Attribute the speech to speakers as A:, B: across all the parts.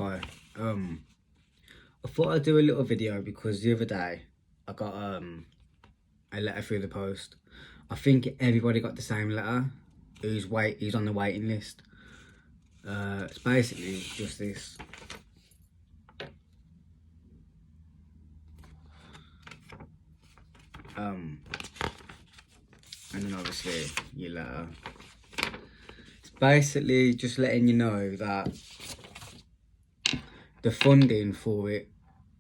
A: Hi. I thought I'd do a little video because the other day I got a letter through the post. I think everybody got the same letter. Who's on the waiting list. It's basically just this. And then obviously your letter. It's basically just letting you know that the funding for it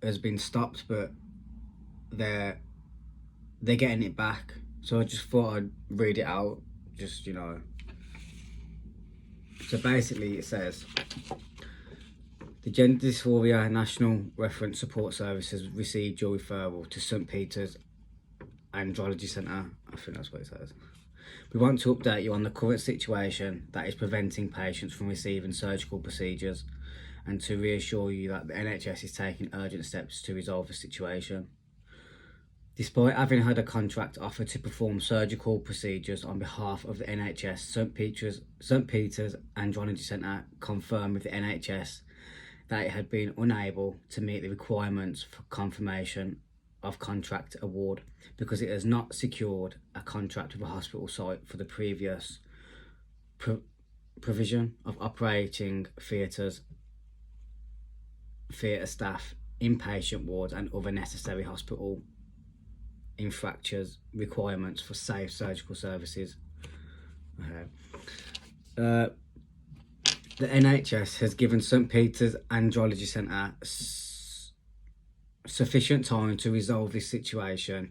A: has been stopped, but they're getting it back. So I just thought I'd read it out, just, you know. So basically it says, the Gender Dysphoria National Reference Support Service has received your referral to St Peter's Andrology Centre. I think that's what it says. We want to update you on the current situation that is preventing patients from receiving surgical procedures, and to reassure you that the NHS is taking urgent steps to resolve the situation. Despite having had a contract offer to perform surgical procedures on behalf of the NHS, St Peter's Andrology Centre confirmed with the NHS that it had been unable to meet the requirements for confirmation of contract award because it has not secured a contract with a hospital site for the previous provision of operating theatre staff, inpatient wards and other necessary hospital infractures requirements for safe surgical services. The NHS has given St Peter's Andrology Centre sufficient time to resolve this situation,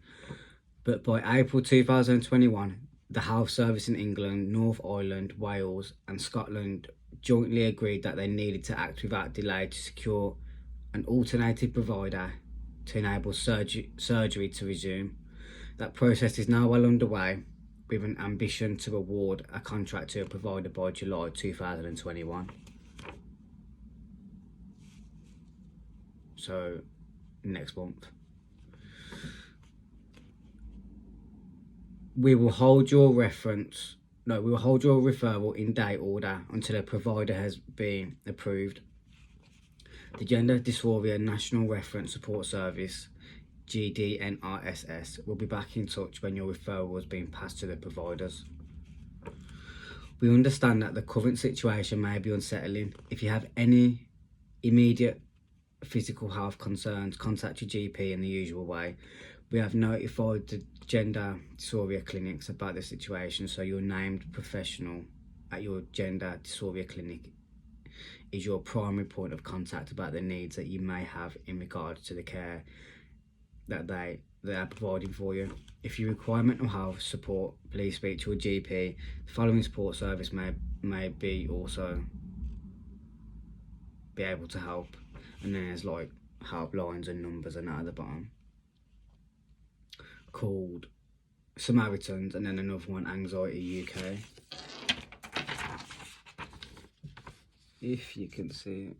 A: but by April 2021, the Health Service in England, North Ireland, Wales and Scotland jointly agreed that they needed to act without delay to secure an alternative provider to enable surgery to resume. That process is now well underway, with an ambition to award a contract to a provider by July 2021. So, next month. We will hold your referral in date order until a provider has been approved. The Gender Dysphoria National Reference Support Service, GDNRSS, will be back in touch when your referral has been passed to the providers. We understand that the current situation may be unsettling. If you have any immediate physical health concerns, contact your GP in the usual way. We have notified the gender dysphoria clinics about the situation, so your named professional at your gender dysphoria clinic is your primary point of contact about the needs that you may have in regards to the care that they are providing for you. If you require mental health support, please speak to a GP. The following support service may be also be able to help. And then there's like helplines and numbers and that at the bottom, called Samaritans, and then another one, Anxiety UK. If you can see it.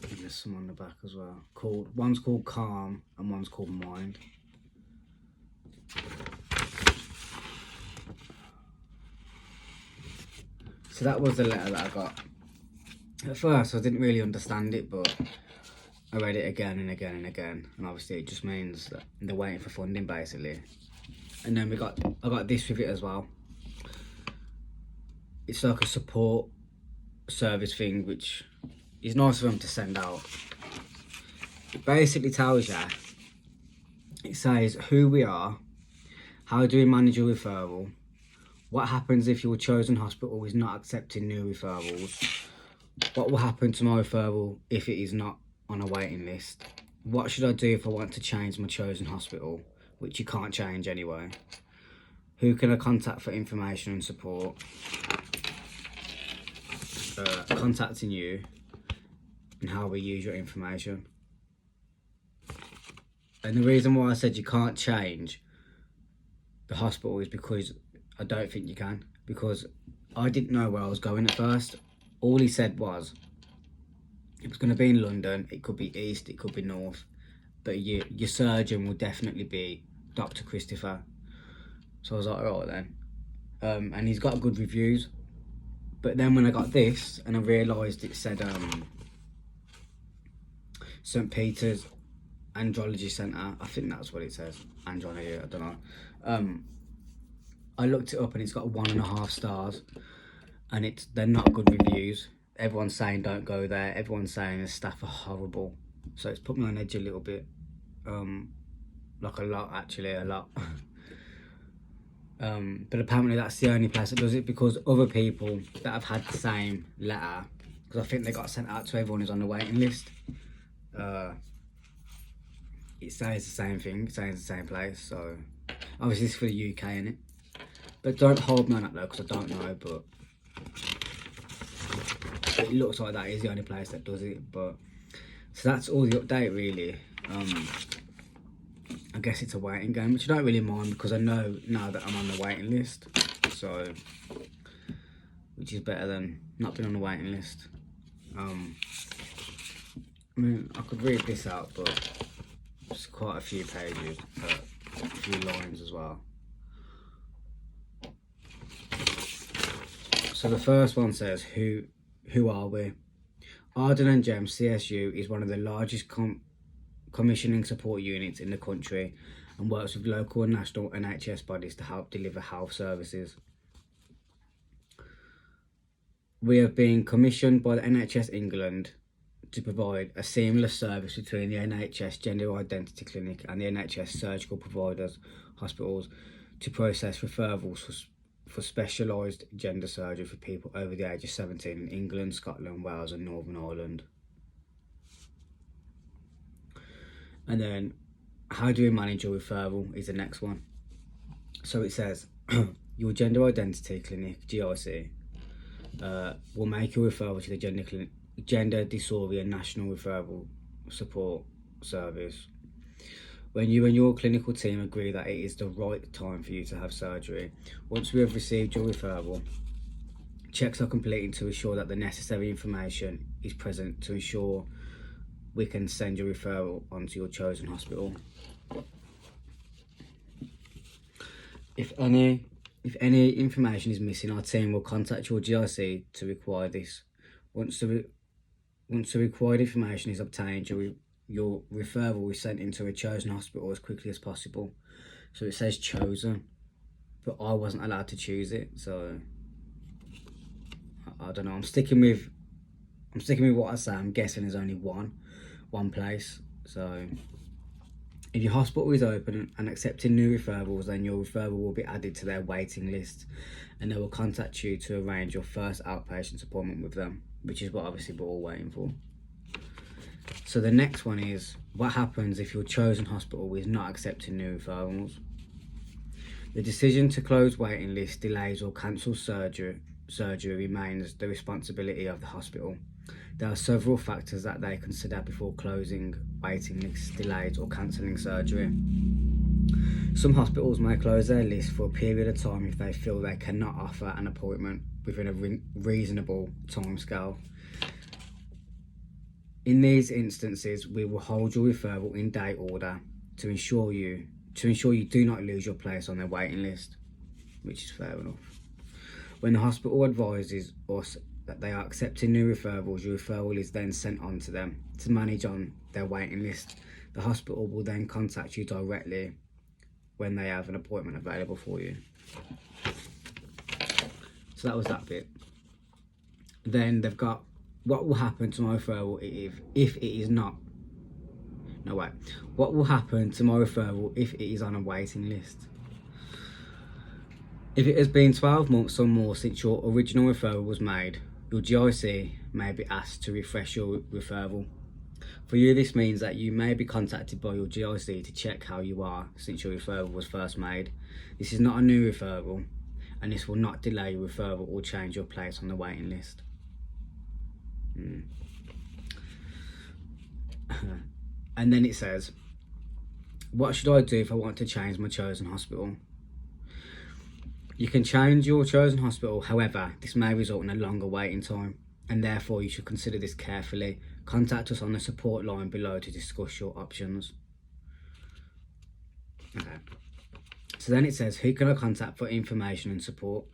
A: And there's some on the back as well. One's called Calm and one's called Mind. So that was the letter that I got. At first I didn't really understand it, but I read it again and again and again, and obviously it just means that they're waiting for funding basically. And then I got this with it as well. It's like a support service thing, which is nice for them to send out. It basically tells you, it says who we are, how do we manage your referral, what happens if your chosen hospital is not accepting new referrals, what will happen to my referral if it is not on a waiting list, what should I do if I want to change my chosen hospital, which you can't change anyway, who can I contact for information and support, contacting you, and how we use your information. And the reason why I said you can't change the hospital is because I don't think you can, because I didn't know where I was going at first. All he said was it was going to be in London, it could be east, it could be north, but your surgeon will definitely be Dr. Christopher. So I was like, alright then. and he's got good reviews. But then when I got this and I realised it said St Peter's Andrology Centre, I think that's what it says, Andrology, I don't know. I looked it up and it's got 1.5 stars, and they're not good reviews. Everyone's saying don't go there. Everyone's saying the staff are horrible. So it's put me on edge a little bit. Like a lot, actually, a lot. But apparently that's the only place that does it, because other people that have had the same letter, because I think they got sent out to everyone who's on the waiting list, it says the same thing, it says the same place. So obviously it's for the UK, innit? But don't hold me on that though, because I don't know, but it looks like that is the only place that does it. But so that's all the update really. I guess it's a waiting game, which I don't really mind, because I know now that I'm on the waiting list, so which is better than not being on the waiting list. I mean, I could read this out, but it's quite a few pages, a few lines as well. So the first one says, who are we? Arden and Gem CSU is one of the largest commissioning support units in the country and works with local and national NHS bodies to help deliver health services. We have been commissioned by the NHS England to provide a seamless service between the NHS Gender Identity Clinic and the NHS surgical providers, hospitals, to process referrals for specialised gender surgery for people over the age of 17 in England, Scotland, Wales and Northern Ireland. And then, how do we manage your referral is the next one. So it says, your Gender Identity Clinic, GIC, will make your referral to the Gender Dysphoria National Referral Support Service. When you and your clinical team agree that it is the right time for you to have surgery, once we have received your referral, checks are completed to ensure that the necessary information is present to ensure we can send your referral onto your chosen hospital. If any information is missing, our team will contact your GIC to require this. Once the required information is obtained, your referral is sent into a chosen hospital as quickly as possible. So it says chosen, but I wasn't allowed to choose it, so I don't know. I'm sticking with what I say. I'm guessing there's only one place. So if your hospital is open and accepting new referrals, then your referral will be added to their waiting list, and they will contact you to arrange your first outpatient appointment with them, which is what obviously we're all waiting for. So the next one is, what happens if your chosen hospital is not accepting new referrals? The decision to close waiting lists, delays or cancel surgery remains the responsibility of the hospital. There are several factors that they consider before closing waiting lists, delays or cancelling surgery. Some hospitals may close their list for a period of time if they feel they cannot offer an appointment within a reasonable timescale. In these instances, we will hold your referral in date order to ensure you do not lose your place on their waiting list, which is fair enough. When the hospital advises us that they are accepting new referrals, your referral is then sent on to them to manage on their waiting list. The hospital will then contact you directly when they have an appointment available for you. So that was that bit. Then they've got, what will happen to my referral if it is not? No, wait. What will happen to my referral if it is on a waiting list? If it has been 12 months or more since your original referral was made, your GIC may be asked to refresh your referral. For you, this means that you may be contacted by your GIC to check how you are since your referral was first made. This is not a new referral, and this will not delay your referral or change your place on the waiting list. And then it says, what should I do if I want to change my chosen hospital? You can change your chosen hospital, however, this may result in a longer waiting time, and therefore you should consider this carefully. Contact us on the support line below to discuss your options. Okay, So then it says, who can I contact for information and support?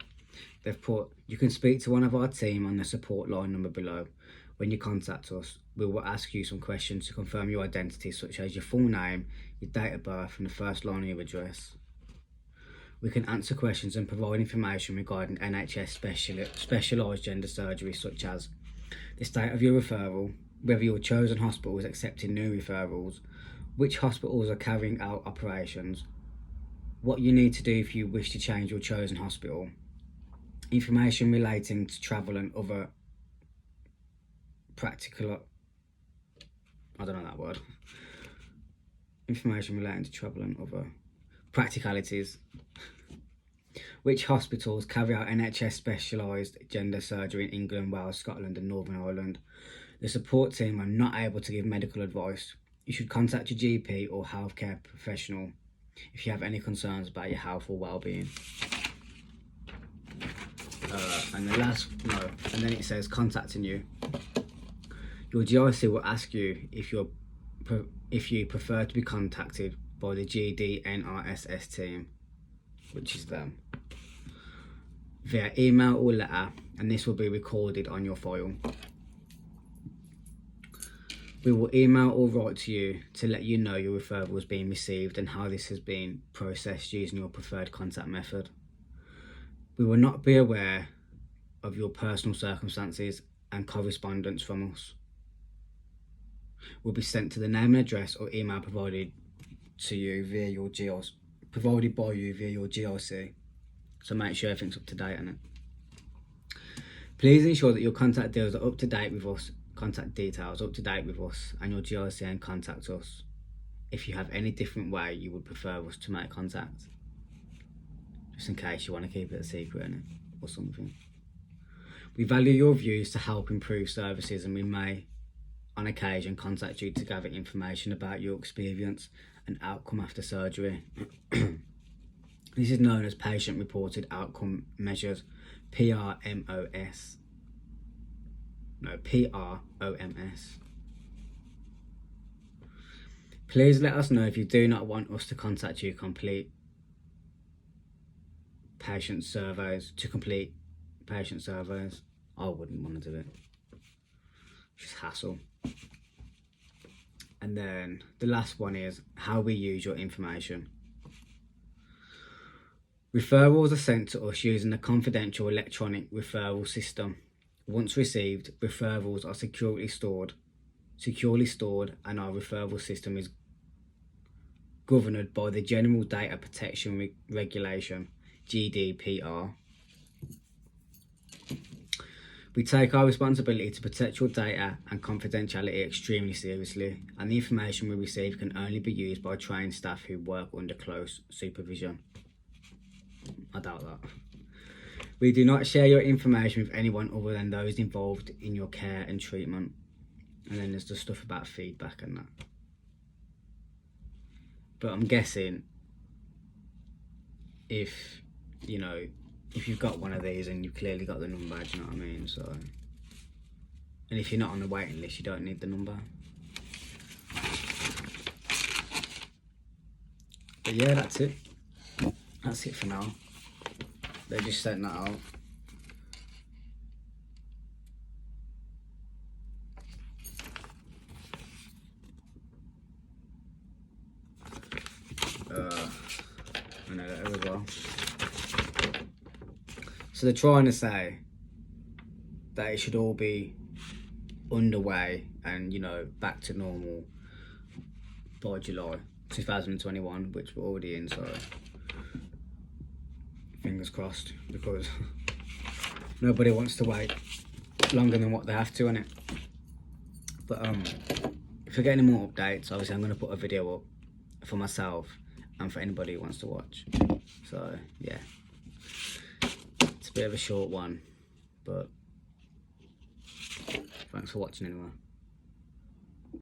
A: They've put, you can speak to one of our team on the support line number below. When you contact us, we will ask you some questions to confirm your identity, such as your full name, your date of birth, and the first line of your address. We can answer questions and provide information regarding NHS specialised gender surgery, such as the state of your referral, whether your chosen hospital is accepting new referrals, which hospitals are carrying out operations, what you need to do if you wish to change your chosen hospital, information relating to travel and other information relating to travel and other practicalities, which hospitals carry out NHS specialised gender surgery in England, Wales, Scotland and Northern Ireland. The support team are not able to give medical advice. You should contact your GP or healthcare professional if you have any concerns about your health or well-being. And then it says contacting you. Your GIC will ask you if you prefer to be contacted by the GDNRSS team, which is them, via email or letter, and this will be recorded on your file. We will email or write to you to let you know your referral is being received and how this has been processed using your preferred contact method. We will not be aware of your personal circumstances, and correspondence from us will be sent to the name and address or email provided by you via your GIC. So make sure everything's up to date on it. Please ensure that your contact details are up to date with us. And your GIC, and contact us if you have any different way you would prefer us to make contact, just in case you want to keep it a secret or something. We value your views to help improve services, and we may on occasion contact you to gather information about your experience and outcome after surgery. This is known as patient reported outcome measures, PROMS. Please let us know if you do not want us to contact you. Complete patient surveys. I wouldn't want to do it. It's just hassle. And then the last one is how we use your information. Referrals are sent to us using a confidential electronic referral system. Once received, referrals are securely stored, and our referral system is governed by the General Data Protection Regulation, GDPR. We take our responsibility to protect your data and confidentiality extremely seriously, and the information we receive can only be used by trained staff who work under close supervision. I doubt that. We do not share your information with anyone other than those involved in your care and treatment. And then there's the stuff about feedback and that. But I'm guessing if you've got one of these and you've clearly got the number, do you know what I mean? So, and if you're not on the waiting list, you don't need the number. But yeah, that's it. That's it for now. They just sent that out. And a letter as well. So they're trying to say that it should all be underway and back to normal by July 2021, which we're already in, so fingers crossed, because nobody wants to wait longer than what they have to, innit? But if I get any more updates, obviously I'm going to put a video up for myself and for anybody who wants to watch. So yeah, it's a bit of a short one, but thanks for watching anyway.